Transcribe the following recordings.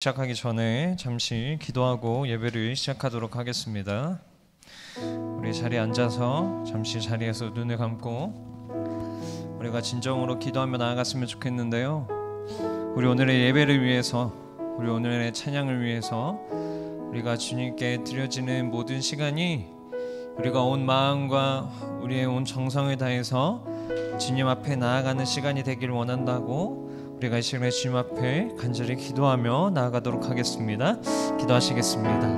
시작하기 전에 잠시 기도하고 예배를 시작하도록 하겠습니다. 우리 자리에 앉아서 잠시 자리에서 눈을 감고 우리가 진정으로 기도하며 나아갔으면 좋겠는데요. 우리 오늘의 예배를 위해서, 우리 오늘의 찬양을 위해서 우리가 주님께 드려지는 모든 시간이 우리가 온 마음과 우리의 온 정성을 다해서 주님 앞에 나아가는 시간이 되길 원한다고 우리가 이 시간에 주님 앞에 간절히 기도하며 나아가도록 하겠습니다. 기도하시겠습니다.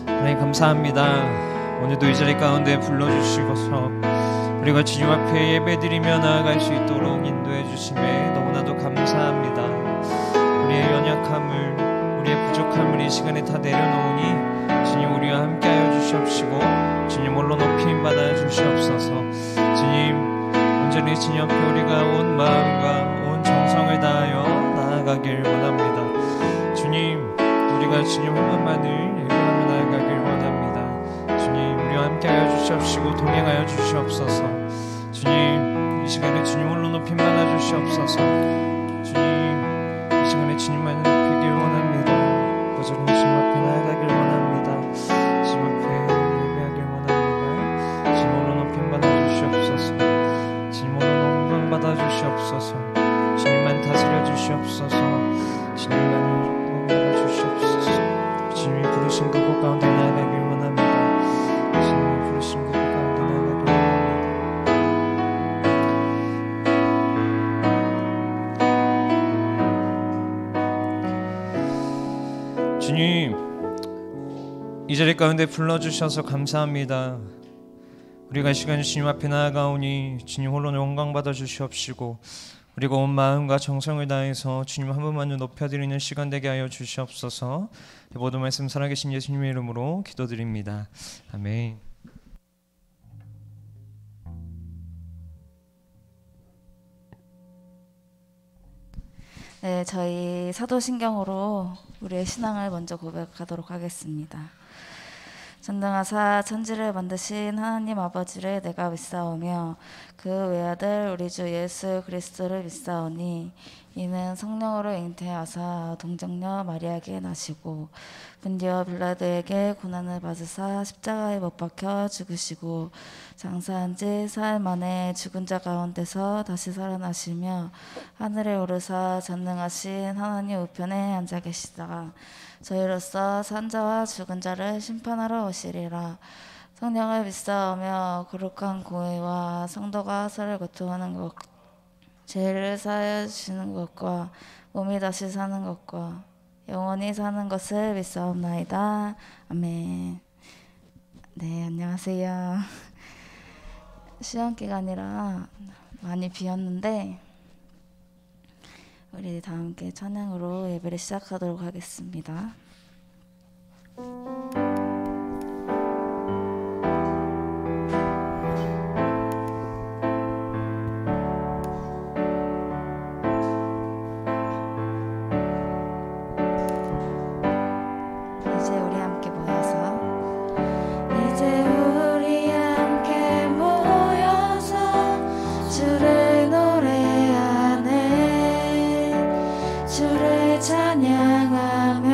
하나님 감사합니다. 오늘도 이 자리 가운데 불러주시고서 우리가 주님 앞에 예배드리며 나아갈 수 있도록 인도해 주심에 너무나도 감사합니다. 우리의 연약함을, 우리의 부족함을 이 시간에 다 내려놓으니 주님 우리와 함께하여 주시옵시고 주님 홀로 높임 받아 주시옵소서. 주님 온전히 주님 앞에 우리가 온 마음과 온 정성을 다하여 나아가길 원합니다. 주님 우리가 주님 한 분만을 예배하며 나아가길 원합니다. 주님 우리와 함께하여 주시옵시고 동행하여 주시옵소서. 주님 이 시간에 주님 홀로 높임 받아 주시옵소서. 주님 이 시간에 주님만을 높이길 원합니다. 부지런히 주님 앞에 나아가길 원합니다. 주님 앞에 예배하길 원합니다. 주님 홀로 높임 받아 주시옵소서. 주님 홀로 영광 받아 주시옵소서. 주님만 다스려 주시옵소서. 주님만을 영광 받아 주시옵소서. 주님이 부르신 그곳 가운데 나아가길 원합니다. 주님이 부르신 그곳 가운데 나아가길 원합니다. 주님 이 자리 가운데 불러주셔서 감사합니다. 우리가 이 시간에 주님 앞에 나아가오니 주님 홀로 영광 받아 주시옵시고 우리가 온 마음과 정성을 다해서 주님 한 분만을 높여드리는 시간 되게 하여 주시옵소서. 모든 말씀 살아계신 예수님의 이름으로 기도드립니다. 아멘. 네, 저희 사도신경으로 우리의 신앙을 먼저 고백하도록 하겠습니다. 전능하사 천지를 만드신 하나님 아버지를 내가 믿사오며 그 외아들 우리 주 예수 그리스도를 믿사오니 이는 성령으로 잉태하사 동정녀 마리아에게 나시고 본디오 빌라도에게 고난을 받으사 십자가에 못 박혀 죽으시고 장사한 지 사흘 만에 죽은 자 가운데서 다시 살아나시며 하늘에 오르사 전능하신 하나님 우편에 앉아 계시다가 저희로서 산자와 죽은 자를 심판하러 오시리라. 성령을 믿사오며 거룩한 공의와 성도가 서로 교통하는 것, 죄를 사하여 주시는 것과 몸이 다시 사는 것과 영원히 사는 것을 믿사옵나이다. 아멘. 네, 안녕하세요. 시험 기간이라 많이 비었는데 우리 다 함께 찬양으로 예배를 시작하도록 하겠습니다. 찬양하며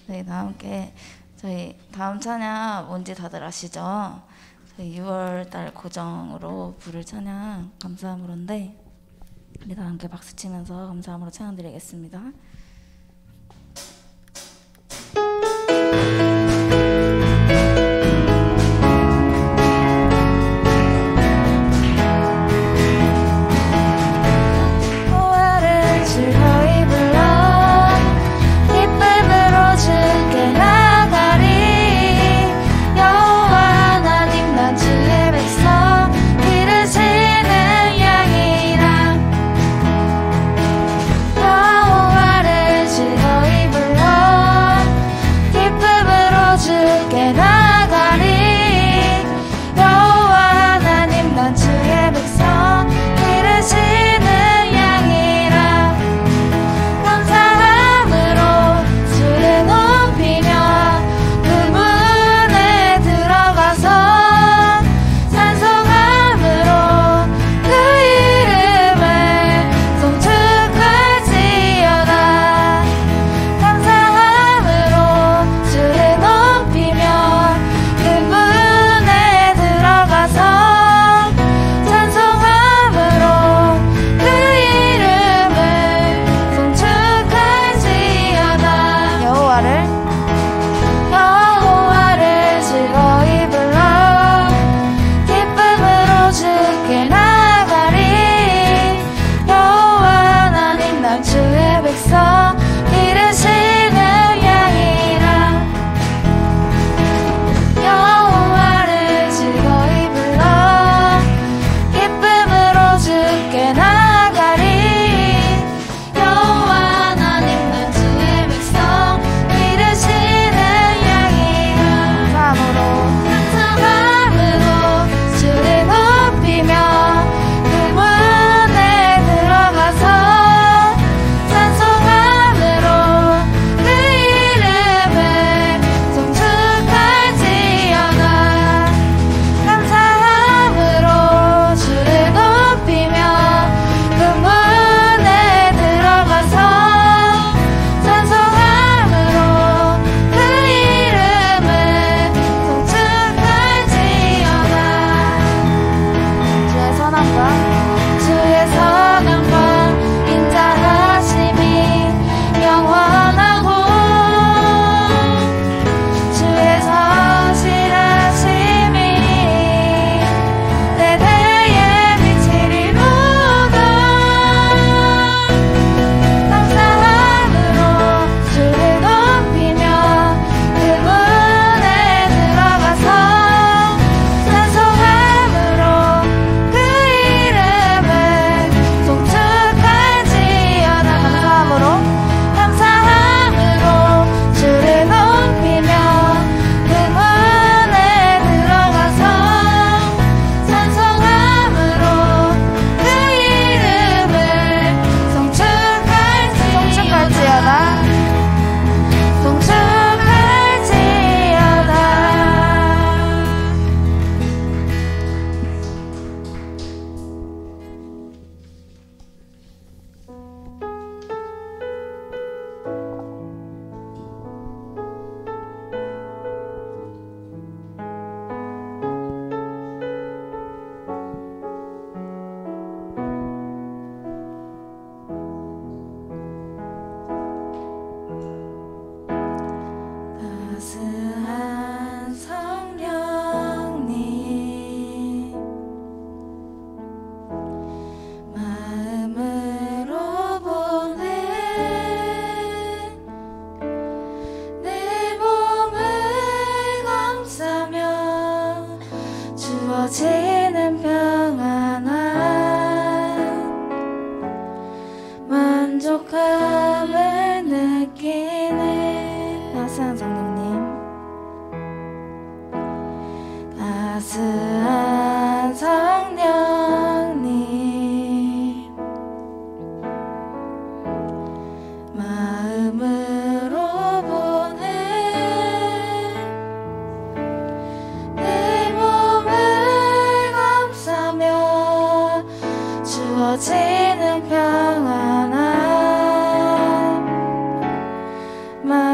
저희 다 함께 저희 다음 찬양 뭔지 다들 아시죠? 저희 6월달 고정으로 부를 찬양 감사함으로인데 우리 다 함께 박수 치면서 감사함으로 찬양 드리겠습니다. 여호와를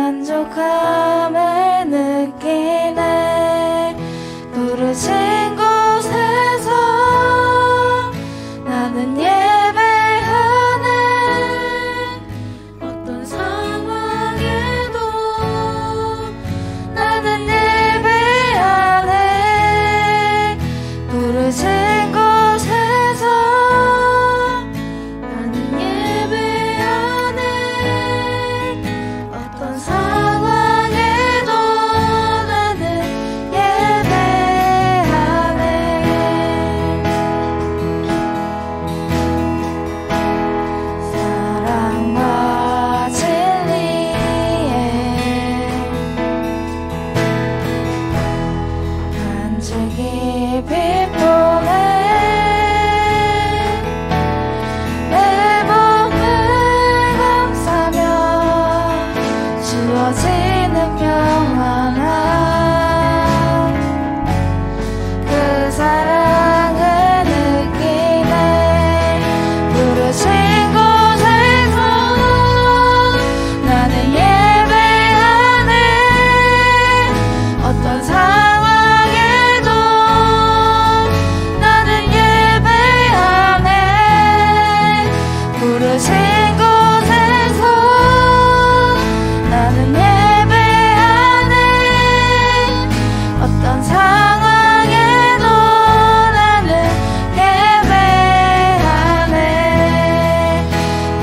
만족함을 느끼네. 부르신 곳에서 나는 예배하네. 어떤 상황에도 나는 예배하네. 부르신 곳에서 나는 예배하네. 어떤 상황에도 나는 예배하네. 사랑과 진리에 간직이 빛보네. 내 몸을 감싸며 주어지는 평안함, 그 사랑을 느끼네. 부르신 곳에서 나는 예배하네. 어떤 상황에도 나는 예배하네. 부르신 곳에서 나는 예배하네. 어떤 상황에도 나는 예배하네.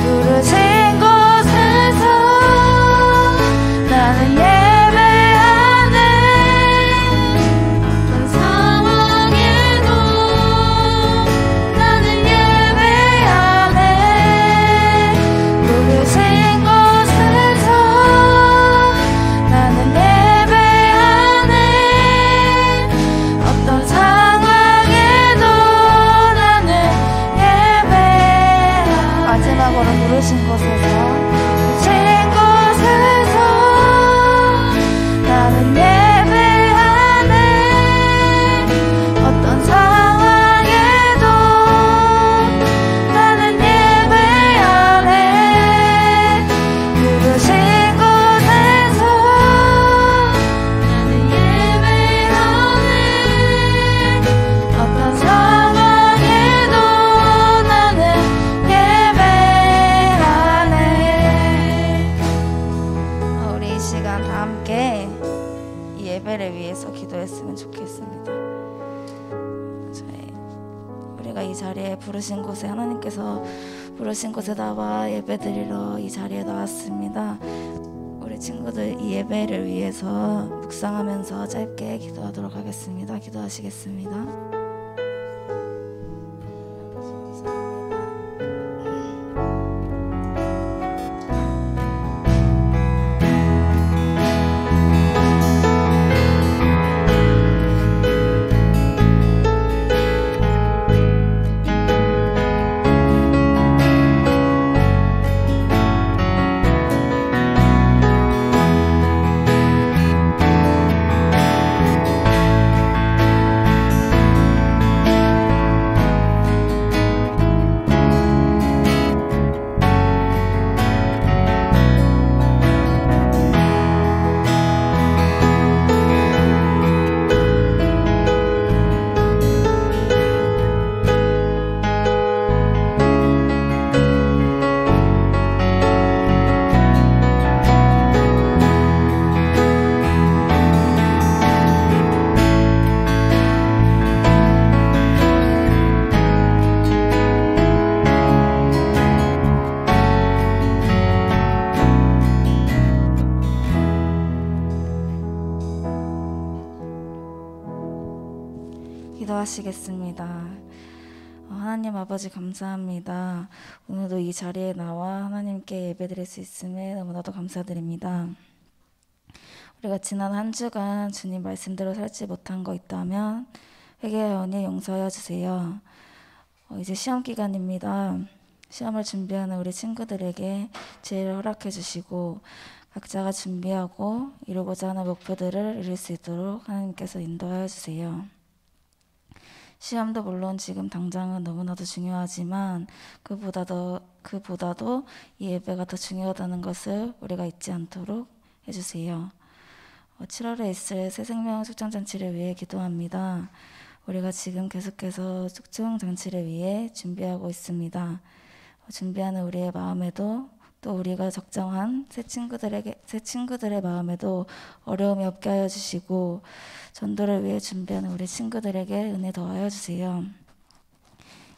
부르신 곳에서 나는 예배하네. 어떤 상황에도 나는 예배하네. 부르신 곳에서 나는 예배하네. 어떤 상황에도 나는 예배하네. 마지막으로 부르신 곳에서 나는 예배하네. 어떤 상황에도 나는 예배하네. 부르신 곳에서 나는 예배하네. 어떤 상황에도 나는 예배하네. 우리 이 시간 다 함께 이 예배를 위해서 기도했으면 좋겠습니다. 우리가 이 자리에 부르신 곳에, 하나님께서 부르신 곳에 나와 예배드리러 이 자리에 나왔습니다. 우리 친구들 이 예배를 위해서 묵상하면서 짧게 기도하도록 하겠습니다. 기도하시겠습니다. 기도하시겠습니다. 하나님 아버지 감사합니다. 오늘도 이 자리에 나와 하나님께 예배드릴 수 있음에 너무나도 감사드립니다. 우리가 지난 한 주간 주님 말씀대로 살지 못한 거 있다면 회개하오니 용서하여 주세요. 이제 시험 기간입니다. 시험을 준비하는 우리 친구들에게 지혜를 허락해 주시고 각자가 준비하고 이루고자 하는 목표들을 이룰 수 있도록 하나님께서 인도하여 주세요. 시험도 물론 지금 당장은 너무나도 중요하지만 그보다도 이 예배가 더 중요하다는 것을 우리가 잊지 않도록 해주세요. 7월에 있을 새생명 축정잔치를 위해 기도합니다. 우리가 지금 계속해서 축정잔치를 위해 준비하고 있습니다. 준비하는 우리의 마음에도 또 우리가 적정한 새 친구들의 마음에도 어려움이 없게 하여 주시고 전도를 위해 준비하는 우리 친구들에게 은혜 더하여 주세요.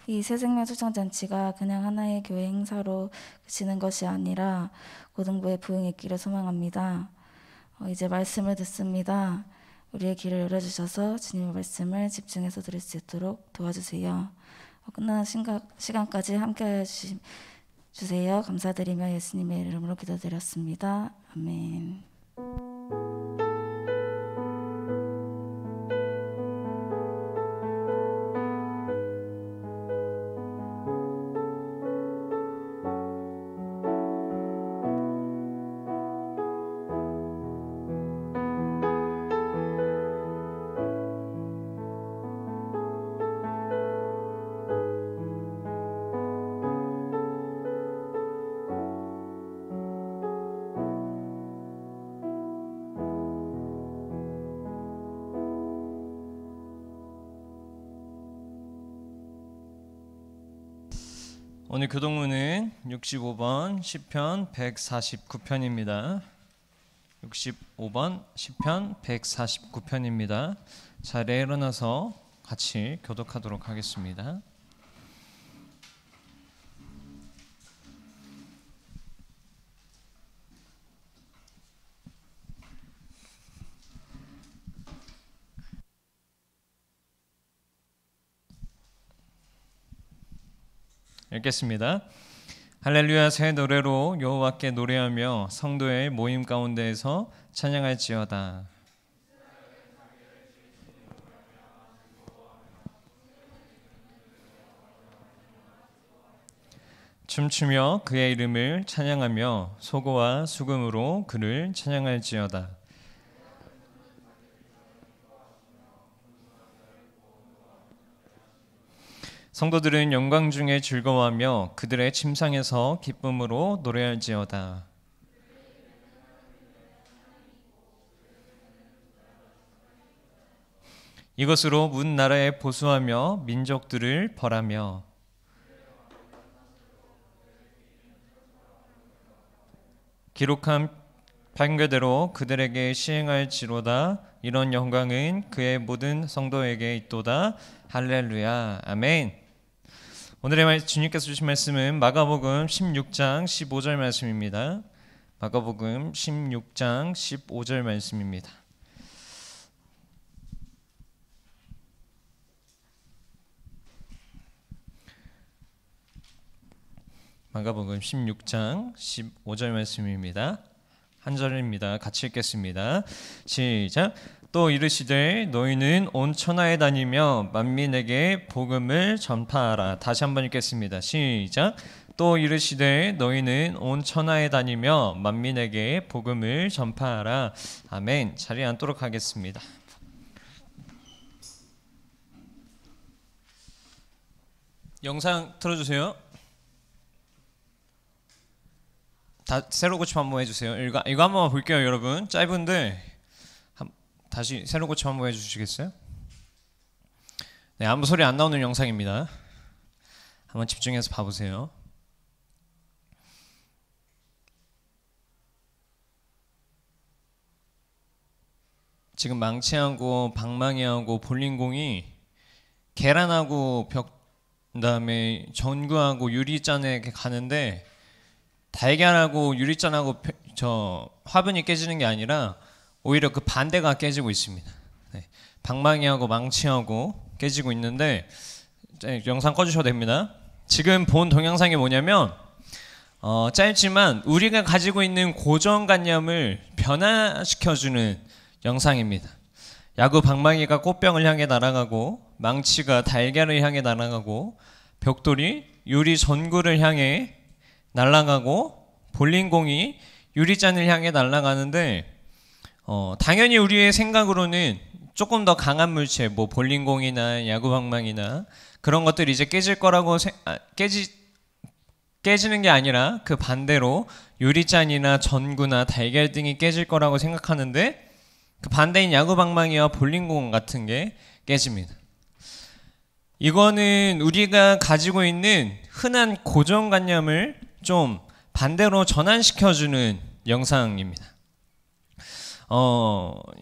이 새생명 축정잔치가 그냥 하나의 교회 행사로 그치는 것이 아니라 고등부의 부흥이 있기를 소망합니다. 이제 말씀을 듣습니다. 우리의 귀를 열어주셔서 주님의 말씀을 집중해서 들을 수 있도록 도와주세요. 끝나는 시간까지 함께하여 주세요. 감사드리며 예수님의 이름으로 기도드렸습니다. 아멘. 오늘 교동문은 65번 시편 149편입니다. 65번 시편 149편입니다. 자리에 일어나서 같이 교독하도록 하겠습니다. 읽겠습니다. 할렐루야. 새 노래로 여호와께 노래하며 성도의 모임 가운데에서 찬양할지어다. 춤추며 그의 이름을 찬양하며 소고와 수금으로 그를 찬양할지어다. 성도들은 영광 중에 즐거워하며 그들의 침상에서 기쁨으로 노래할지어다. 이것으로 문 나라에 보수하며 민족들을 벌하며 기록한 판결대로 그들에게 시행할지로다. 이런 영광은 그의 모든 성도에게 있도다. 할렐루야. 아멘. 오늘의 주님께서 주신 말씀은 마가복음 16장 15절 말씀입니다. 마가복음 16장 15절 말씀입니다. 마가복음 16장 15절 말씀입니다. 한 절입니다. 같이 읽겠습니다. 시작. 또 이르시되 너희는 온 천하에 다니며 만민에게 복음을 전파하라. 다시 한번 읽겠습니다. 시작. 또 이르시되 너희는 온 천하에 다니며 만민에게 복음을 전파하라. 아멘. 자리에 앉도록 하겠습니다. 영상 틀어주세요. 다 새로 고침 한번 해주세요. 이거 한번 볼게요, 여러분. 짧은데 다시 새로 고침 한번 해주시겠어요? 네, 아무 소리 안 나오는 영상입니다. 한번 집중해서 봐보세요. 지금 망치하고 방망이하고 볼링공이 계란하고 그다음에 전구하고 유리잔에 가는데 달걀하고 유리잔하고 화분이 깨지는 게 아니라 오히려 그 반대가 깨지고 있습니다. 네, 방망이하고 망치하고 깨지고 있는데 영상 꺼주셔도 됩니다. 지금 본 동영상이 뭐냐면 짧지만 우리가 가지고 있는 고정관념을 변화시켜주는 영상입니다. 야구 방망이가 꽃병을 향해 날아가고 망치가 달걀을 향해 날아가고 벽돌이 유리 전구를 향해 날아가고 볼링공이 유리잔을 향해 날아가는데 당연히 우리의 생각으로는 조금 더 강한 물체, 뭐 볼링공이나 야구 방망이나 그런 것들이 이제 깨질 거라고 깨지는 게 아니라 그 반대로 유리잔이나 전구나 달걀 등이 깨질 거라고 생각하는데 그 반대인 야구방망이와 볼링공 같은 게 깨집니다. 이거는 우리가 가지고 있는 흔한 고정관념을 좀 반대로 전환시켜주는 영상입니다.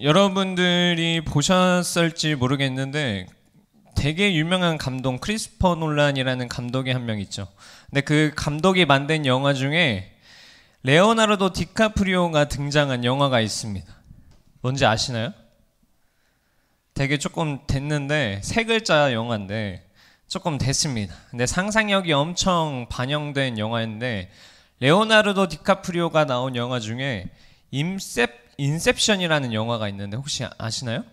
여러분들이 보셨을지 모르겠는데 되게 유명한 감독 크리스토퍼 놀란이라는 감독이 한 명 있죠. 근데 그 감독이 만든 영화 중에 레오나르도 디카프리오가 등장한 영화가 있습니다. 뭔지 아시나요? 되게 조금 됐는데 세 글자 영화인데 조금 됐습니다. 근데 상상력이 엄청 반영된 영화인데 레오나르도 디카프리오가 나온 영화 중에 인셉션이라는 영화가 있는데 혹시 아시나요?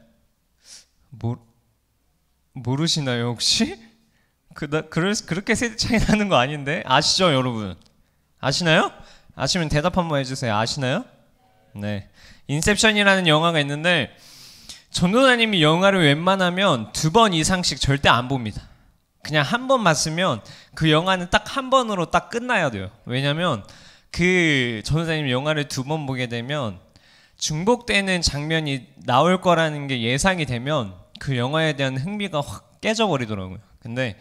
모르시나요 혹시? 그렇게 세대 차이 나는 거 아닌데? 아시죠 여러분? 아시나요? 아시면 대답 한번 해주세요. 아시나요? 네. 인셉션이라는 영화가 있는데 전도사님이 영화를 웬만하면 2번 이상씩 절대 안 봅니다. 그냥 한 번 봤으면 그 영화는 딱 한 번으로 딱 끝나야 돼요. 왜냐면 그 전도사님 영화를 2번 보게 되면 중복되는 장면이 나올 거라는 게 예상이 되면 그 영화에 대한 흥미가 확 깨져버리더라고요. 근데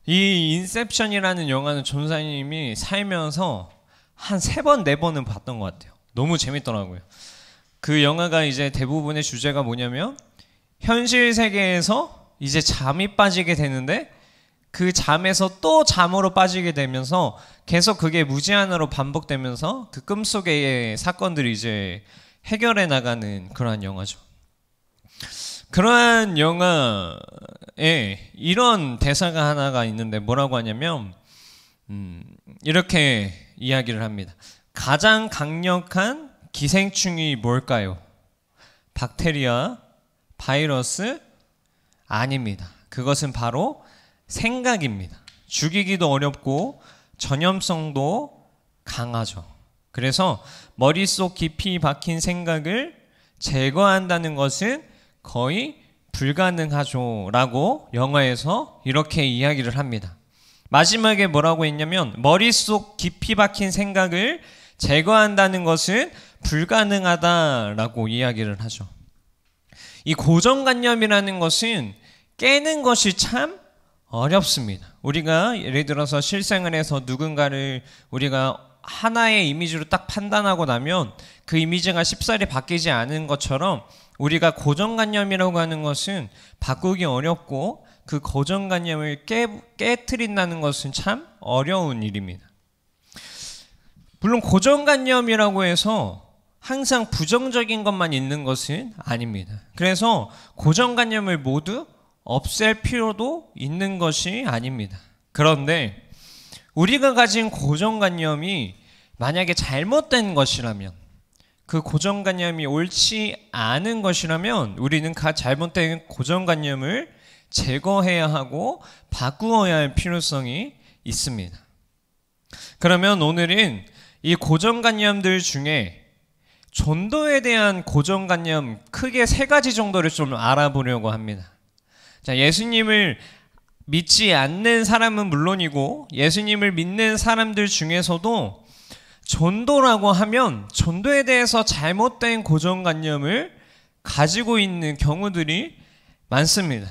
이 인셉션이라는 영화는 전도사님이 살면서 한 3번, 4번은 봤던 것 같아요. 너무 재밌더라고요. 그 영화가 이제 대부분의 주제가 뭐냐면 현실 세계에서 이제 잠이 빠지게 되는데 그 잠에서 또 잠으로 빠지게 되면서 계속 그게 무제한으로 반복되면서 그 꿈속의 사건들이 이제 해결해 나가는 그러한 영화죠. 그러한 영화에 이런 대사가 하나가 있는데 뭐라고 하냐면 이렇게 이야기를 합니다. 가장 강력한 기생충이 뭘까요? 박테리아, 바이러스? 아닙니다. 그것은 바로 생각입니다. 죽이기도 어렵고 전염성도 강하죠. 그래서 머릿속 깊이 박힌 생각을 제거한다는 것은 거의 불가능하죠 라고 영화에서 이렇게 이야기를 합니다. 마지막에 뭐라고 했냐면 머릿속 깊이 박힌 생각을 제거한다는 것은 불가능하다라고 이야기를 하죠. 이 고정관념이라는 것은 깨는 것이 참 어렵습니다. 우리가 예를 들어서 실생활에서 누군가를 우리가 하나의 이미지로 딱 판단하고 나면 그 이미지가 쉽사리 바뀌지 않은 것처럼 우리가 고정관념이라고 하는 것은 바꾸기 어렵고 그 고정관념을 깨트린다는 것은 참 어려운 일입니다. 물론 고정관념이라고 해서 항상 부정적인 것만 있는 것은 아닙니다. 그래서 고정관념을 모두 없앨 필요도 있는 것이 아닙니다. 그런데 우리가 가진 고정관념이 만약에 잘못된 것이라면 그 고정관념이 옳지 않은 것이라면 우리는 그 잘못된 고정관념을 제거해야 하고 바꾸어야 할 필요성이 있습니다. 그러면 오늘은 이 고정관념들 중에 전도에 대한 고정관념 크게 3가지 정도를 좀 알아보려고 합니다. 자, 예수님을 믿지 않는 사람은 물론이고 예수님을 믿는 사람들 중에서도 전도라고 하면 전도에 대해서 잘못된 고정관념을 가지고 있는 경우들이 많습니다.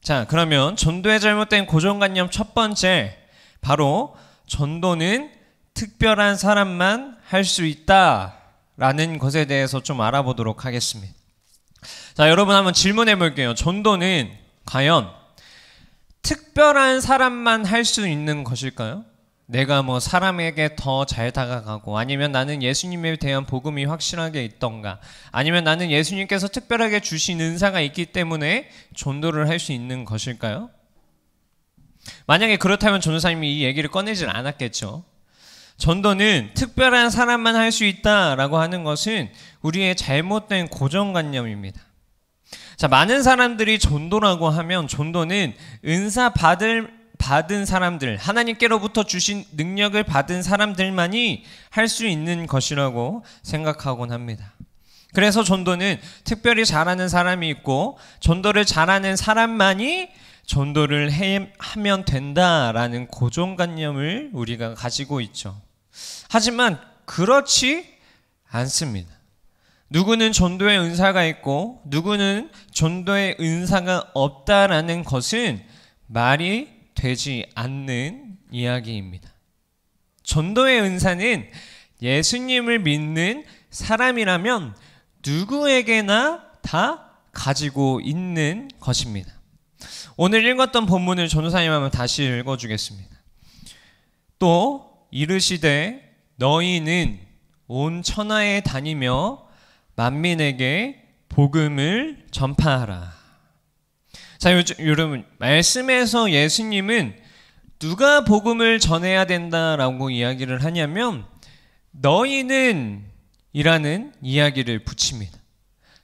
자, 그러면 전도에 잘못된 고정관념 첫 번째, 바로 전도는 특별한 사람만 할 수 있다라는 것에 대해서 좀 알아보도록 하겠습니다. 자, 여러분 한번 질문해 볼게요. 전도는 과연 특별한 사람만 할 수 있는 것일까요? 내가 뭐 사람에게 더 잘 다가가고 아니면 나는 예수님에 대한 복음이 확실하게 있던가 아니면 나는 예수님께서 특별하게 주신 은사가 있기 때문에 전도를 할 수 있는 것일까요? 만약에 그렇다면 전도사님이 이 얘기를 꺼내질 않았겠죠. 전도는 특별한 사람만 할 수 있다라고 하는 것은 우리의 잘못된 고정관념입니다. 자, 많은 사람들이 전도라고 하면 전도는 은사 받은 사람들, 하나님께로부터 주신 능력을 받은 사람들만이 할 수 있는 것이라고 생각하곤 합니다. 그래서 전도는 특별히 잘하는 사람이 있고 전도를 잘하는 사람만이 전도를 하면 된다라는 고정관념을 우리가 가지고 있죠. 하지만 그렇지 않습니다. 누구는 전도의 은사가 있고 누구는 전도의 은사가 없다라는 것은 말이 되지 않는 이야기입니다. 전도의 은사는 예수님을 믿는 사람이라면 누구에게나 다 가지고 있는 것입니다. 오늘 읽었던 본문을 전도사님 한번 다시 읽어주겠습니다. 또 이르시되 너희는 온 천하에 다니며 만민에게 복음을 전파하라. 자, 여러분, 말씀에서 예수님은 누가 복음을 전해야 된다라고 이야기를 하냐면 너희는 이라는 이야기를 붙입니다.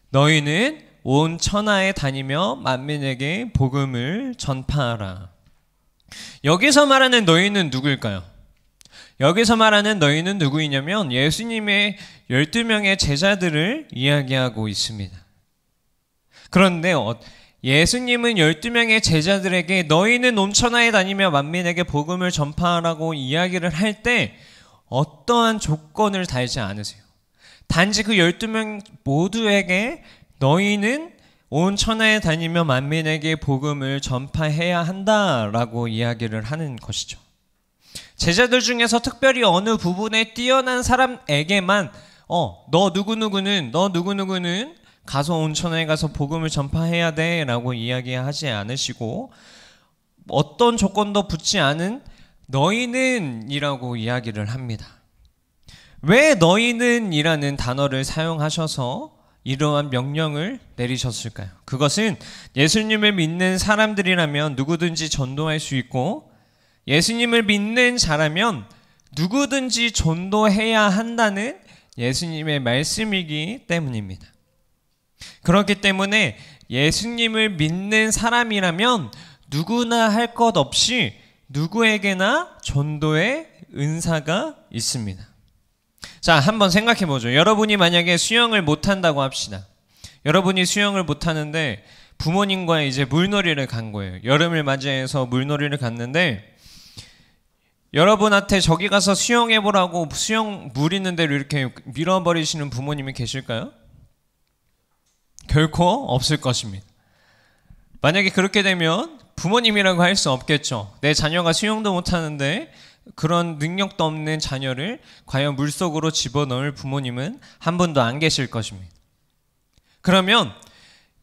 너희는 온 천하에 다니며 만민에게 복음을 전파하라. 여기서 말하는 너희는 누구일까요? 여기서 말하는 너희는 누구이냐면 예수님의 12명의 제자들을 이야기하고 있습니다. 그런데 예수님은 12명의 제자들에게 너희는 온 천하에 다니며 만민에게 복음을 전파하라고 이야기를 할 때 어떠한 조건을 달지 않으세요. 단지 그 12명 모두에게 너희는 온 천하에 다니며 만민에게 복음을 전파해야 한다라고 이야기를 하는 것이죠. 제자들 중에서 특별히 어느 부분에 뛰어난 사람에게만 너 누구누구는 가서 온 천하에 가서 복음을 전파해야 돼 라고 이야기하지 않으시고 어떤 조건도 붙지 않은 너희는 이라고 이야기를 합니다. 왜 너희는 이라는 단어를 사용하셔서 이러한 명령을 내리셨을까요? 그것은 예수님을 믿는 사람들이라면 누구든지 전도할 수 있고 예수님을 믿는 자라면 누구든지 전도해야 한다는 예수님의 말씀이기 때문입니다. 그렇기 때문에 예수님을 믿는 사람이라면 누구나 할 것 없이 누구에게나 전도의 은사가 있습니다. 자, 한번 생각해 보죠. 여러분이 만약에 수영을 못한다고 합시다. 여러분이 수영을 못하는데 부모님과 이제 물놀이를 간 거예요. 여름을 맞이해서 물놀이를 갔는데 여러분한테 저기 가서 수영해보라고 수영 물 있는 데로 이렇게 밀어버리시는 부모님이 계실까요? 결코 없을 것입니다. 만약에 그렇게 되면 부모님이라고 할 수 없겠죠. 내 자녀가 수영도 못하는데 그런 능력도 없는 자녀를 과연 물속으로 집어넣을 부모님은 한 분도 안 계실 것입니다. 그러면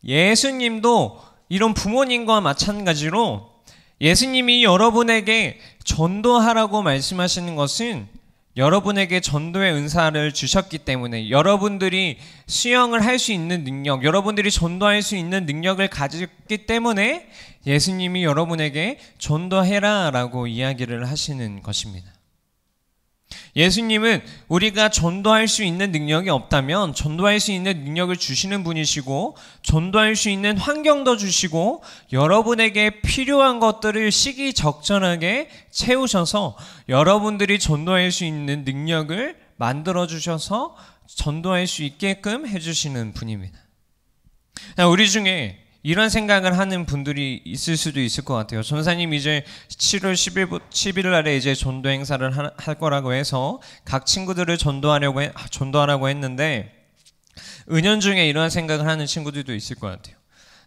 예수님도 이런 부모님과 마찬가지로 예수님이 여러분에게 전도하라고 말씀하시는 것은 여러분에게 전도의 은사를 주셨기 때문에 여러분들이 수영을 할 수 있는 능력, 여러분들이 전도할 수 있는 능력을 가졌기 때문에 예수님이 여러분에게 전도해라 라고 이야기를 하시는 것입니다. 예수님은 우리가 전도할 수 있는 능력이 없다면 전도할 수 있는 능력을 주시는 분이시고 전도할 수 있는 환경도 주시고 여러분에게 필요한 것들을 시기적절하게 채우셔서 여러분들이 전도할 수 있는 능력을 만들어 주셔서 전도할 수 있게끔 해주시는 분입니다. 우리 중에 이런 생각을 하는 분들이 있을 수도 있을 것 같아요. 전사님 이제 7월 10일 날에 이제 전도 행사를 할 거라고 해서 각 친구들을 전도하라고 했는데 은연중에 이런 생각을 하는 친구들도 있을 것 같아요.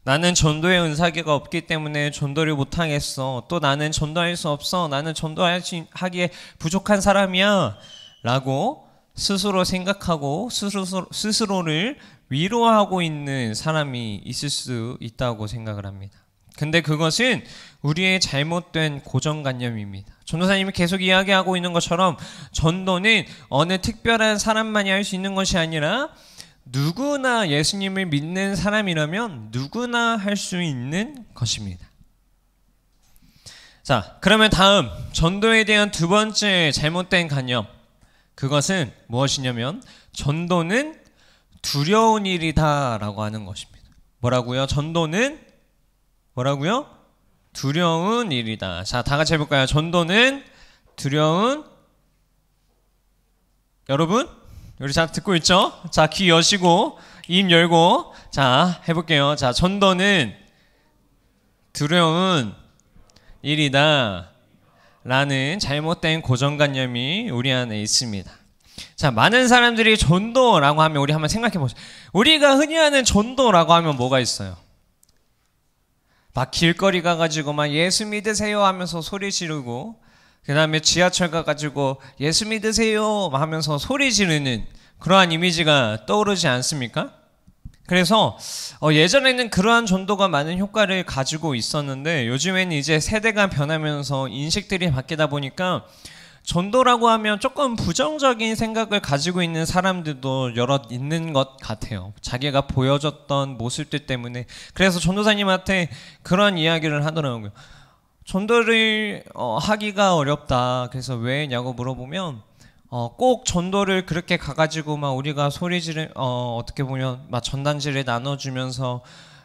나는 전도의 은사기가 없기 때문에 전도를 못하겠어. 또 나는 전도할 수 없어. 나는 전도하기에 부족한 사람이야 라고 스스로 생각하고 스스로를 위로하고 있는 사람이 있을 수 있다고 생각을 합니다. 근데 그것은 우리의 잘못된 고정관념입니다. 전도사님이 계속 이야기하고 있는 것처럼 전도는 어느 특별한 사람만이 할 수 있는 것이 아니라 누구나 예수님을 믿는 사람이라면 누구나 할 수 있는 것입니다. 자, 그러면 다음 전도에 대한 두 번째 잘못된 관념, 그것은 무엇이냐면 전도는 두려운 일이다 라고 하는 것입니다. 뭐라고요? 전도는 뭐라고요? 두려운 일이다. 자, 다 같이 해볼까요? 전도는 두려운, 여러분 우리 잘 듣고 있죠? 자, 귀 여시고 입 열고 자 해볼게요. 자, 전도는 두려운 일이다 라는 잘못된 고정관념이 우리 안에 있습니다. 자, 많은 사람들이 전도라고 하면 우리 한번 생각해 보세요. 우리가 흔히 하는 전도라고 하면 뭐가 있어요? 막 길거리 가가지고 막 예수 믿으세요 하면서 소리 지르고, 그 다음에 지하철 가가지고 예수 믿으세요 하면서 소리 지르는 그러한 이미지가 떠오르지 않습니까? 그래서 예전에는 그러한 전도가 많은 효과를 가지고 있었는데, 요즘에는 이제 세대가 변하면서 인식들이 바뀌다 보니까 전도라고 하면 조금 부정적인 생각을 가지고 있는 사람들도 여럿 있는 것 같아요. 자기가 보여줬던 모습들 때문에. 그래서 전도사님한테 그런 이야기를 하더라고요. 전도를 하기가 어렵다. 그래서 왜냐고 물어보면 꼭 전도를 그렇게 가가지고 막 우리가 소리지를 어떻게 보면 막 전단지를 나눠주면서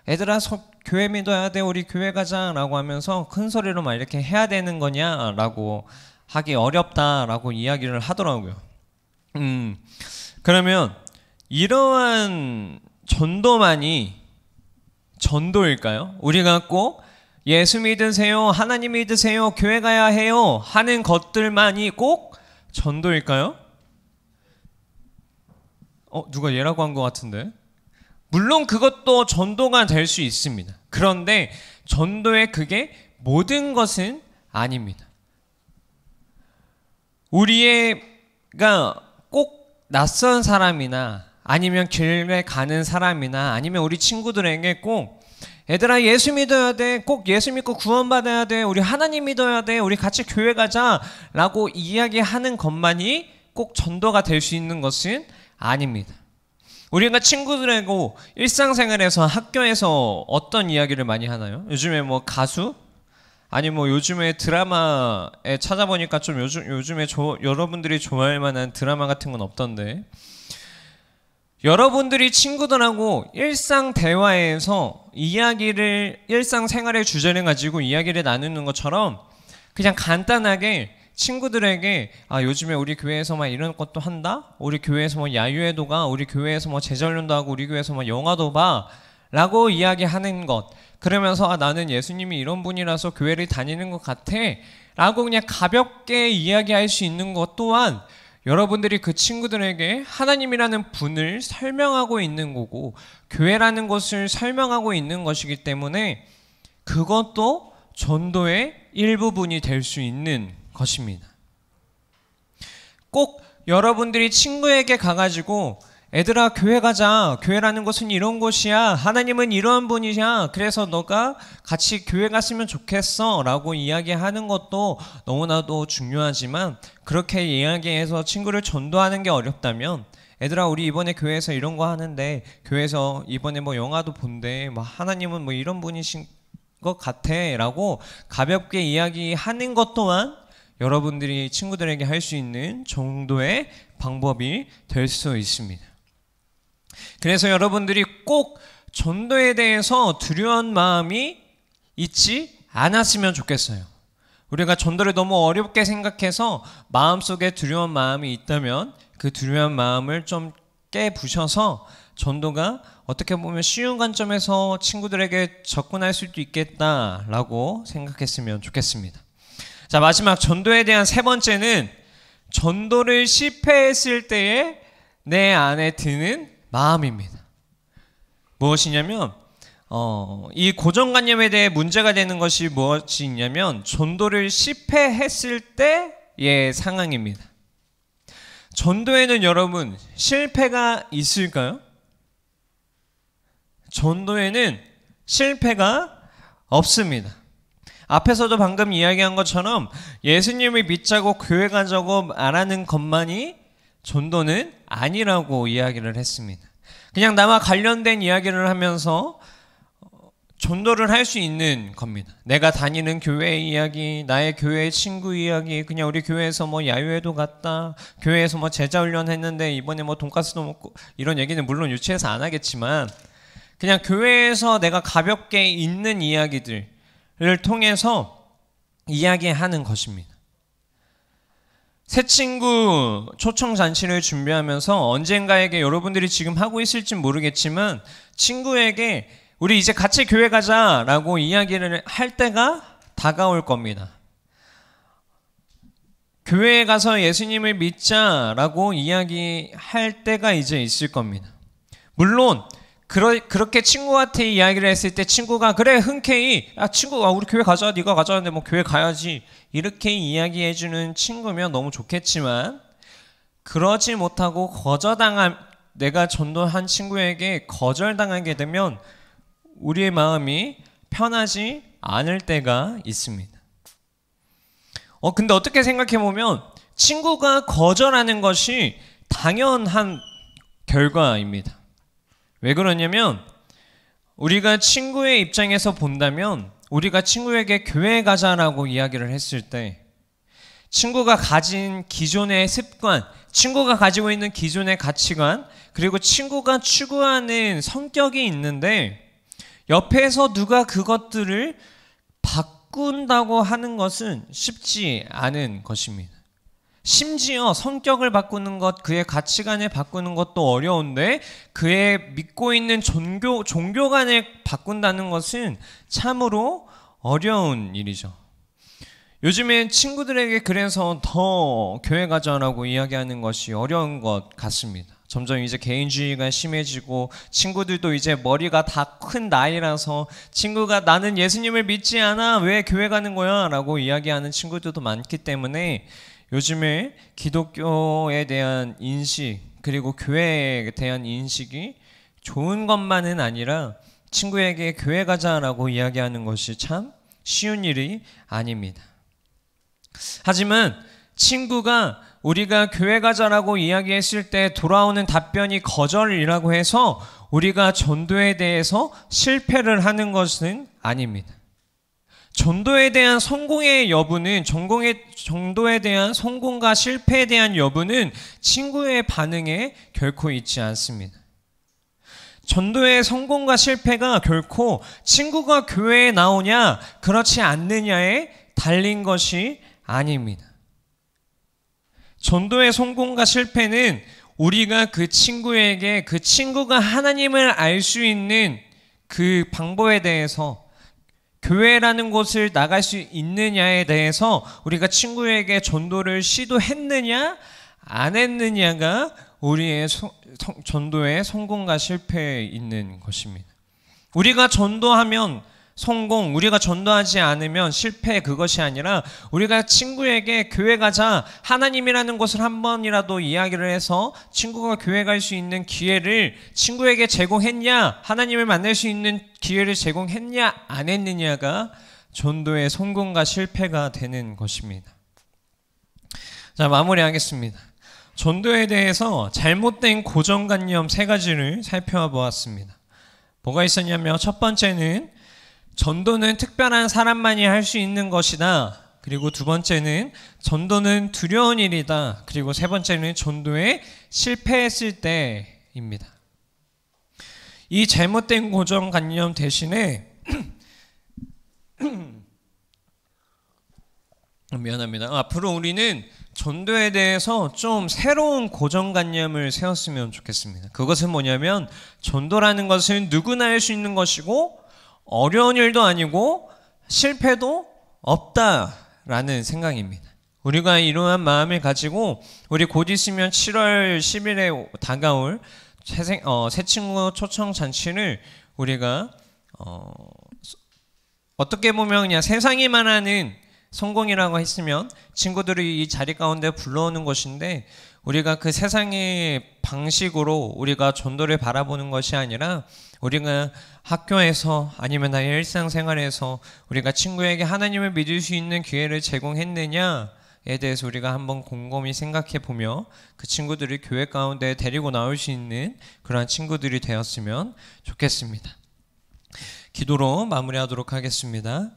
애들아 교회 믿어야 돼, 우리 교회 가자라고 하면서 큰 소리로 막 이렇게 해야 되는 거냐라고 하기 어렵다라고 이야기를 하더라고요. 그러면 이러한 전도만이 전도일까요? 우리가 꼭 예수 믿으세요, 하나님 믿으세요, 교회 가야 해요 하는 것들만이 꼭 전도일까요? 누가 얘라고 한 것 같은데? 물론 그것도 전도가 될 수 있습니다. 그런데 전도의 그게 모든 것은 아닙니다. 우리가 꼭 낯선 사람이나 아니면 길에 가는 사람이나 아니면 우리 친구들에게 꼭 얘들아 예수 믿어야 돼, 꼭 예수 믿고 구원받아야 돼, 우리 하나님 믿어야 돼, 우리 같이 교회 가자 라고 이야기하는 것만이 꼭 전도가 될 수 있는 것은 아닙니다. 우리가 친구들하고 일상생활에서 학교에서 어떤 이야기를 많이 하나요? 요즘에 뭐 가수? 아니 뭐 요즘에 드라마에 찾아보니까 좀 요즘에 여러분들이 좋아할 만한 드라마 같은 건 없던데, 여러분들이 친구들하고 일상 대화에서 일상생활의 주제를 가지고 이야기를 나누는 것처럼 그냥 간단하게 친구들에게 요즘에 우리 교회에서 막 이런 것도 한다? 우리 교회에서 뭐 야유회도 가, 우리 교회에서 뭐 제자훈련도 하고, 우리 교회에서 뭐 영화도 봐 라고 이야기하는 것. 그러면서 나는 예수님이 이런 분이라서 교회를 다니는 것 같아 라고 그냥 가볍게 이야기할 수 있는 것 또한 여러분들이 그 친구들에게 하나님이라는 분을 설명하고 있는 거고, 교회라는 것을 설명하고 있는 것이기 때문에 그것도 전도의 일부분이 될 수 있는 것입니다. 꼭 여러분들이 친구에게 가가지고 애들아 교회 가자, 교회라는 것은 이런 곳이야, 하나님은 이러한 분이야, 그래서 너가 같이 교회 갔으면 좋겠어 라고 이야기하는 것도 너무나도 중요하지만, 그렇게 이야기해서 친구를 전도하는 게 어렵다면 애들아 우리 이번에 교회에서 이런 거 하는데, 교회에서 이번에 뭐 영화도 본대, 뭐 하나님은 뭐 이런 분이신 것 같아 라고 가볍게 이야기하는 것 또한 여러분들이 친구들에게 할 수 있는 정도의 방법이 될 수 있습니다. 그래서 여러분들이 꼭 전도에 대해서 두려운 마음이 있지 않았으면 좋겠어요. 우리가 전도를 너무 어렵게 생각해서 마음속에 두려운 마음이 있다면 그 두려운 마음을 좀 깨부셔서 전도가 어떻게 보면 쉬운 관점에서 친구들에게 접근할 수도 있겠다라고 생각했으면 좋겠습니다. 자, 마지막 전도에 대한 세 번째는 전도를 실패했을 때에 내 안에 드는 마음입니다. 무엇이냐면 이 고정관념에 대해 문제가 되는 것이 무엇이 있냐면 전도를 실패했을 때의 상황입니다. 전도에는 여러분 실패가 있을까요? 전도에는 실패가 없습니다. 앞에서도 방금 이야기한 것처럼 예수님을 믿자고 교회 가자고 말하는 것만이 전도는 아니라고 이야기를 했습니다. 그냥 나와 관련된 이야기를 하면서 전도를 할 수 있는 겁니다. 내가 다니는 교회 이야기, 나의 교회 친구 이야기, 그냥 우리 교회에서 뭐 야유회도 갔다, 교회에서 뭐 제자훈련 했는데 이번에 뭐 돈가스도 먹고, 이런 얘기는 물론 유치해서 안 하겠지만 그냥 교회에서 내가 가볍게 있는 이야기들을 통해서 이야기하는 것입니다. 새 친구 초청 잔치를 준비하면서 언젠가에게 여러분들이 지금 하고 있을지 모르겠지만 친구에게 우리 이제 같이 교회 가자라고 이야기를 할 때가 다가올 겁니다. 교회에 가서 예수님을 믿자라고 이야기할 때가 이제 있을 겁니다. 물론 그렇게 친구한테 이야기를 했을 때 친구가 그래 흔쾌히 친구가 우리 교회 가자 네가 가자는데 뭐 교회 가야지 이렇게 이야기해주는 친구면 너무 좋겠지만 그러지 못하고 내가 전도한 친구에게 거절당하게 되면 우리의 마음이 편하지 않을 때가 있습니다. 근데 어떻게 생각해보면 친구가 거절하는 것이 당연한 결과입니다. 왜 그러냐면 우리가 친구의 입장에서 본다면 우리가 친구에게 교회 가자라고 이야기를 했을 때 친구가 가진 기존의 습관, 친구가 가지고 있는 기존의 가치관, 그리고 친구가 추구하는 성격이 있는데 옆에서 누가 그것들을 바꾼다고 하는 것은 쉽지 않은 것입니다. 심지어 성격을 바꾸는 것, 그의 가치관을 바꾸는 것도 어려운데 그의 믿고 있는 종교관을 바꾼다는 것은 참으로 어려운 일이죠. 요즘엔 친구들에게 그래서 더 교회 가자라고 이야기하는 것이 어려운 것 같습니다. 점점 이제 개인주의가 심해지고 친구들도 이제 머리가 다 큰 나이라서 친구가 나는 예수님을 믿지 않아 왜 교회 가는 거야 라고 이야기하는 친구들도 많기 때문에 요즘에 기독교에 대한 인식 그리고 교회에 대한 인식이 좋은 것만은 아니라 친구에게 교회 가자라고 이야기하는 것이 참 쉬운 일이 아닙니다. 하지만 친구가 우리가 교회 가자라고 이야기했을 때 돌아오는 답변이 거절이라고 해서 우리가 전도에 대해서 실패를 하는 것은 아닙니다. 전도에 대한 성공의 여부는 전도에 대한 성공과 실패에 대한 여부는 친구의 반응에 결코 있지 않습니다. 전도의 성공과 실패가 결코 친구가 교회에 나오냐 그렇지 않느냐에 달린 것이 아닙니다. 전도의 성공과 실패는 우리가 그 친구에게 그 친구가 하나님을 알 수 있는 그 방법에 대해서 교회라는 곳을 나갈 수 있느냐에 대해서 우리가 친구에게 전도를 시도했느냐 안 했느냐가 우리의 전도의 성공과 실패에 있는 것입니다. 우리가 전도하면 성공, 우리가 전도하지 않으면 실패, 그것이 아니라 우리가 친구에게 교회 가자, 하나님이라는 것을 한 번이라도 이야기를 해서 친구가 교회 갈 수 있는 기회를 친구에게 제공했냐, 하나님을 만날 수 있는 기회를 제공했냐 안 했느냐가 전도의 성공과 실패가 되는 것입니다. 자, 마무리하겠습니다. 전도에 대해서 잘못된 고정관념 3가지를 살펴보았습니다. 뭐가 있었냐면 첫 번째는 전도는 특별한 사람만이 할 수 있는 것이다. 그리고 두 번째는 전도는 두려운 일이다. 그리고 세 번째는 전도에 실패했을 때입니다. 이 잘못된 고정관념 대신에 미안합니다. 앞으로 우리는 전도에 대해서 좀 새로운 고정관념을 세웠으면 좋겠습니다. 그것은 뭐냐면 전도라는 것은 누구나 할 수 있는 것이고 어려운 일도 아니고 실패도 없다라는 생각입니다. 우리가 이러한 마음을 가지고 우리 곧 있으면 7월 10일에 다가올 새 친구 초청 잔치를 우리가 어떻게 보면 그냥 세상이 말하는 성공이라고 했으면 친구들이 이 자리 가운데 불러오는 것인데 우리가 그 세상의 방식으로 우리가 전도를 바라보는 것이 아니라 우리가 학교에서 아니면 나의 일상생활에서 우리가 친구에게 하나님을 믿을 수 있는 기회를 제공했느냐에 대해서 우리가 한번 곰곰이 생각해 보며 그 친구들을 교회 가운데 데리고 나올 수 있는 그러한 친구들이 되었으면 좋겠습니다. 기도로 마무리하도록 하겠습니다.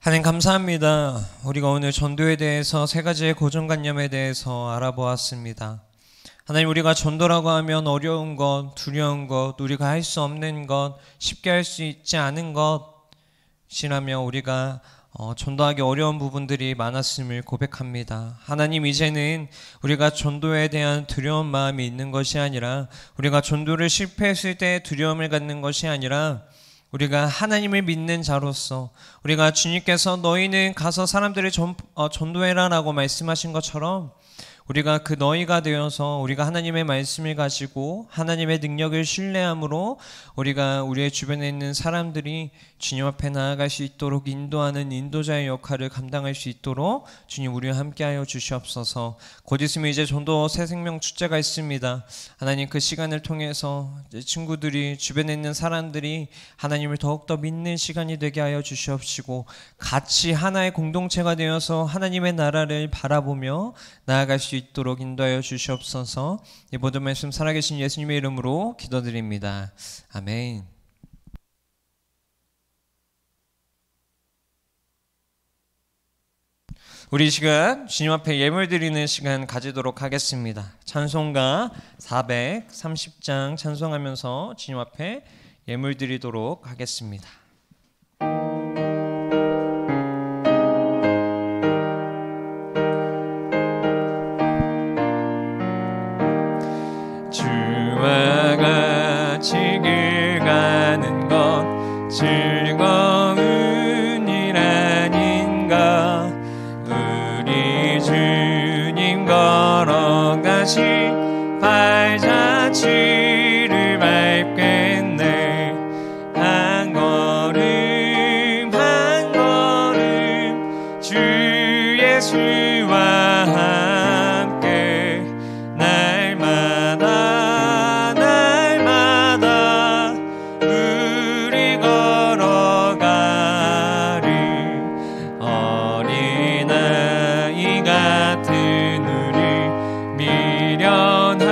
하나님 감사합니다. 우리가 오늘 전도에 대해서 3가지의 고정관념에 대해서 알아보았습니다. 하나님, 우리가 전도라고 하면 어려운 것, 두려운 것, 우리가 할 수 없는 것, 쉽게 할 수 있지 않은 것이라며 우리가 전도하기 어려운 부분들이 많았음을 고백합니다. 하나님, 이제는 우리가 전도에 대한 두려운 마음이 있는 것이 아니라 우리가 전도를 실패했을 때 두려움을 갖는 것이 아니라 우리가 하나님을 믿는 자로서 우리가 주님께서 너희는 가서 사람들을 전도해라라고 말씀하신 것처럼 우리가 그 너희가 되어서 우리가 하나님의 말씀을 가지고 하나님의 능력을 신뢰함으로 우리가 우리의 주변에 있는 사람들이 주님 앞에 나아갈 수 있도록 인도하는 인도자의 역할을 감당할 수 있도록 주님 우리와 함께하여 주시옵소서. 곧 있으면 이제 전도 새 생명 축제가 있습니다. 하나님 그 시간을 통해서 친구들이 주변에 있는 사람들이 하나님을 더욱더 믿는 시간이 되게 하여 주시옵시고 같이 하나의 공동체가 되어서 하나님의 나라를 바라보며 나아갈 수 있도록 인도하여 주시옵소서. 이 모든 말씀 살아계신 예수님의 이름으로 기도드립니다. 아멘. 우리 시간 주님 앞에 예물 드리는 시간 가지도록 하겠습니다. 찬송가 430장 찬송하면서 주님 앞에 예물 드리도록 하겠습니다. 주와 같이 길 가는 것 즐거운 일 아닌가. 우리 주님 걸어가시 발자취를 밟겠네. 한 걸음 한 걸음 주 예수와 함께 날마다 날마다 우리 걸어가리. 어린아이 같은 우리 미련하고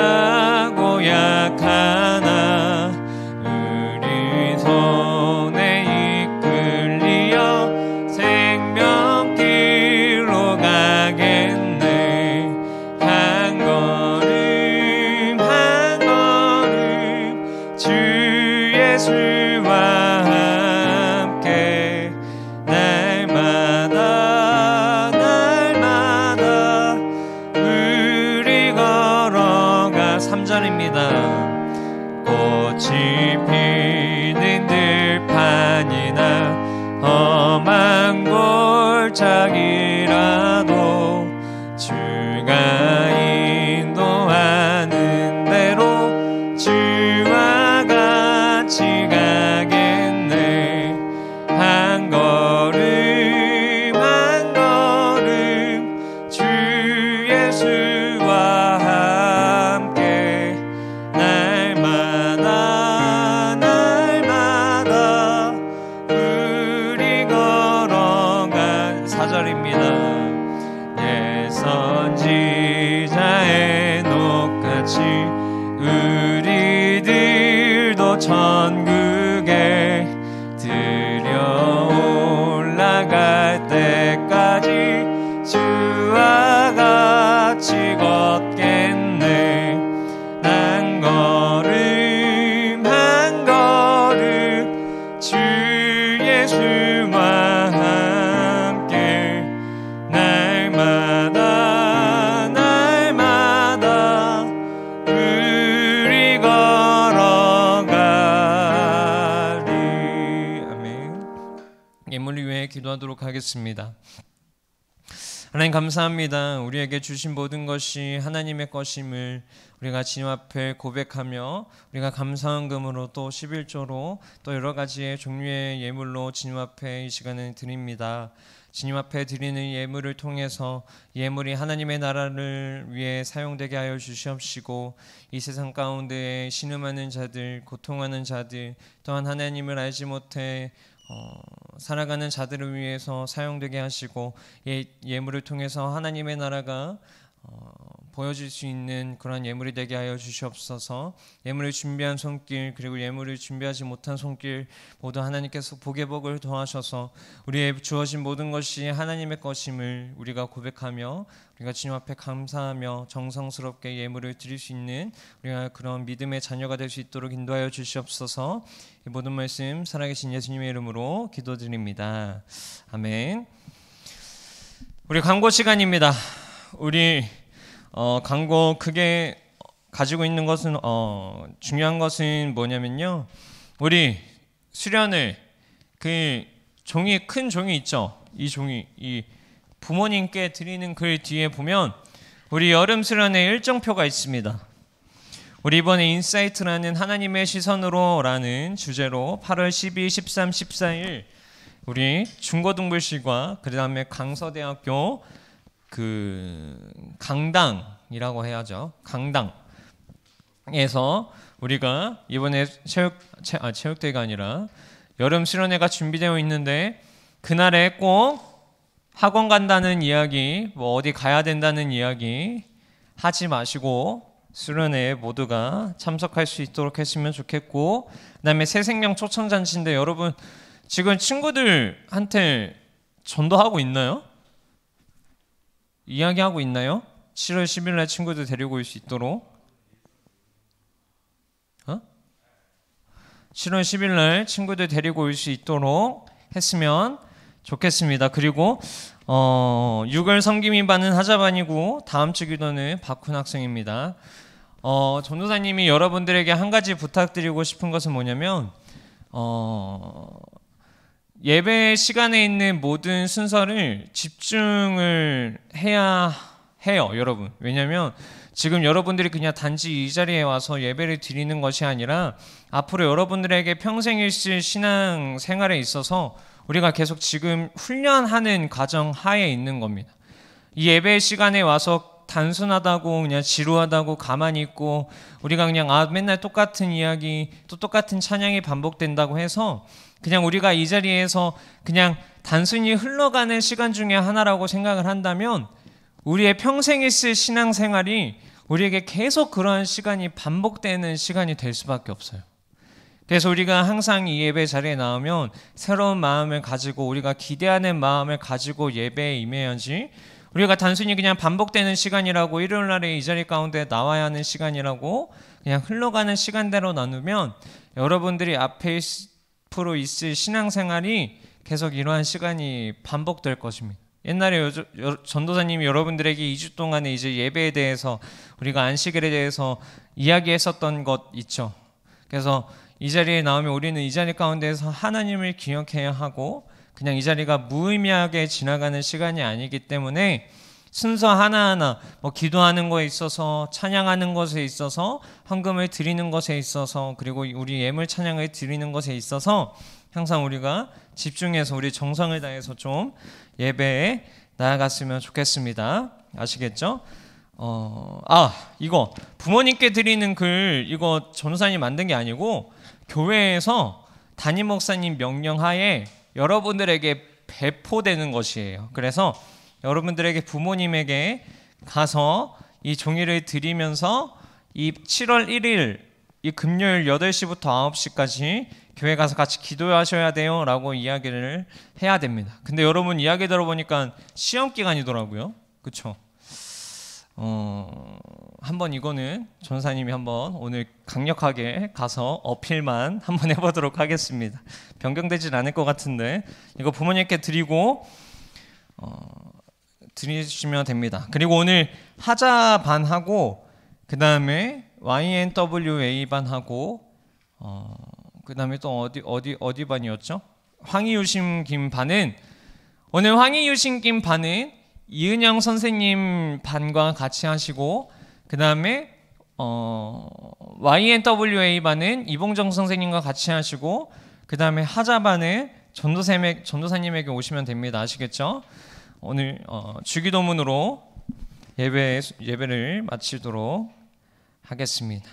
약하나 우리 손에 이끌리어 생명길로 가겠네. 한 걸음 한 걸음 주 예수와 함께 날마다 날마다 우리 걸어가. 3절입니다. 꽃이 피는 들판이나 험한 골짜기라도 주가 인도하는 대로 주와 같이 가겠네. 한 걸음 한 걸음 주 예수와 함께 날마다 날마다 우리 걸어간. 4절입니다. 예 선지자의 녹같이 우리들도 천국에 들여 올라갈 때까지 주와 같이 걷겠네. 한 걸음 한 걸음 주 예수와 함께 날마다 날마다 우리 걸어가리. 아멘. 예물을 위해 기도하도록 하겠습니다. 하나님 감사합니다. 우리에게 주신 모든 것이 하나님의 것임을 우리가 주님 앞에 고백하며 우리가 감사헌금으로 또 11조로 또 여러 가지의 종류의 예물로 주님 앞에 이 시간을 드립니다. 주님 앞에 드리는 예물을 통해서 예물이 하나님의 나라를 위해 사용되게 하여 주시옵시고 이 세상 가운데 신음하는 자들, 고통하는 자들, 또한 하나님을 알지 못해 살아가는 자들을 위해서 사용되게 하시고 예물을 통해서 하나님의 나라가 보여질 수 있는 그런 예물이 되게 하여 주시옵소서. 예물을 준비한 손길 그리고 예물을 준비하지 못한 손길 모두 하나님께서 복의 복을 더하셔서 우리의 주어진 모든 것이 하나님의 것임을 우리가 고백하며 우리가 주님 앞에 감사하며 정성스럽게 예물을 드릴 수 있는 우리가 그런 믿음의 자녀가 될 수 있도록 인도하여 주시옵소서. 이 모든 말씀 살아계신 예수님의 이름으로 기도드립니다. 아멘. 우리 광고 시간입니다. 우리 광고 크게 가지고 있는 것은 중요한 것은 뭐냐면요, 우리 수련을 그 종이 큰 종이 있죠. 이 종이 이 부모님께 드리는 글 뒤에 보면 우리 여름 수련회 일정표가 있습니다. 우리 이번에 인사이트라는 하나님의 시선으로라는 주제로 8월 12, 13, 14일 우리 중고등부실과 그 다음에 강서대학교 그 강당이라고 해야죠. 강당에서 우리가 이번에 체육대회가 아니라 여름 수련회가 준비되어 있는데 그날에 꼭 학원 간다는 이야기, 뭐 어디 가야 된다는 이야기 하지 마시고 수련회에 모두가 참석할 수 있도록 했으면 좋겠고, 그다음에 새생명 초청잔치인데 여러분 지금 친구들한테 전도하고 있나요? 이야기하고 있나요? 7월 10일 날 친구들 데리고 올 수 있도록 7월 10일 날 친구들 데리고 올 수 있도록 했으면 좋겠습니다. 그리고 6월 섬김인반은 하자반이고 다음 주 기도는 박훈 학생입니다. 전도사님이 여러분들에게 한 가지 부탁드리고 싶은 것은 뭐냐면 예배 시간에 있는 모든 순서를 집중을 해야 해요, 여러분. 왜냐하면 지금 여러분들이 그냥 단지 이 자리에 와서 예배를 드리는 것이 아니라 앞으로 여러분들에게 평생 있을 신앙 생활에 있어서 우리가 계속 지금 훈련하는 과정 하에 있는 겁니다. 이 예배 시간에 와서 단순하다고 그냥 지루하다고 가만히 있고 우리가 그냥 맨날 똑같은 이야기 또 똑같은 찬양이 반복된다고 해서 그냥 우리가 이 자리에서 그냥 단순히 흘러가는 시간 중에 하나라고 생각을 한다면 우리의 평생 있을 신앙생활이 우리에게 계속 그러한 시간이 반복되는 시간이 될 수밖에 없어요. 그래서 우리가 항상 이 예배 자리에 나오면 새로운 마음을 가지고 우리가 기대하는 마음을 가지고 예배에 임해야지, 우리가 단순히 그냥 반복되는 시간이라고 일요일 날에 이 자리 가운데 나와야 하는 시간이라고 그냥 흘러가는 시간대로 나누면 여러분들이 앞으로 있을 신앙생활이 계속 이러한 시간이 반복될 것입니다. 옛날에 전도사님이 여러분들에게 2주 동안에 이제 예배에 대해서 우리가 안식일에 대해서 이야기했었던 것 있죠. 그래서 이 자리에 나오면 우리는 이 자리 가운데서 하나님을 기억해야 하고 그냥 이 자리가 무의미하게 지나가는 시간이 아니기 때문에 순서 하나하나 뭐 기도하는 것에 있어서 찬양하는 것에 있어서 헌금을 드리는 것에 있어서 그리고 우리 예물 찬양을 드리는 것에 있어서 항상 우리가 집중해서 우리 정성을 다해서 좀 예배에 나아갔으면 좋겠습니다. 아시겠죠? 이거 부모님께 드리는 글 이거 전도사님 만든 게 아니고 교회에서 담임 목사님 명령하에 여러분들에게 배포되는 것이에요. 그래서 여러분들에게 부모님에게 가서 이 종이를 드리면서 이 7월 1일 이 금요일 8시부터 9시까지 교회 가서 같이 기도하셔야 돼요 라고 이야기를 해야 됩니다. 근데 여러분 이야기 들어보니까 시험 기간이더라고요. 그쵸? 한번 이거는 전사님이 한번 오늘 강력하게 가서 어필만 한번 해보도록 하겠습니다. 변경되진 않을 것 같은데 이거 부모님께 드리고 드리시면 됩니다. 그리고 오늘 하자 반하고 그 다음에 YNWA 반하고 그 다음에 또 어디 반이었죠? 황희유심 김 반은 오늘 황희유심 김 반은 이은영 선생님 반과 같이 하시고 그 다음에 YNWA 반은 이봉정 선생님과 같이 하시고 그 다음에 하자 반은 전도사님에게 오시면 됩니다. 아시겠죠? 오늘 주기도문으로 예배를 마치도록 하겠습니다.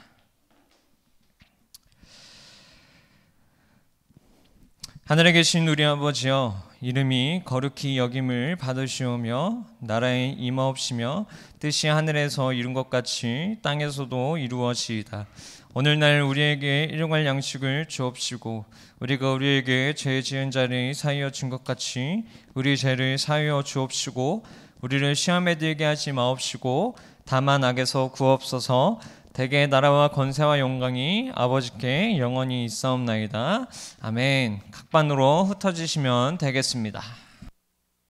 하늘에 계신 우리 아버지여, 이름이 거룩히 여김을 받으시오며 나라에 임하옵시며 뜻이 하늘에서 이룬 것 같이 땅에서도 이루어지이다. 오늘날 우리에게 일용할 양식을 주옵시고 우리가 우리에게 죄 지은 자를 사하여 준 것 같이 우리 죄를 사하여 주옵시고 우리를 시험에 들게 하지 마옵시고 다만 악에서 구하옵소서. 대개 나라와 권세와 영광이 아버지께 영원히 있사옵나이다. 아멘. 각반으로 흩어지시면 되겠습니다.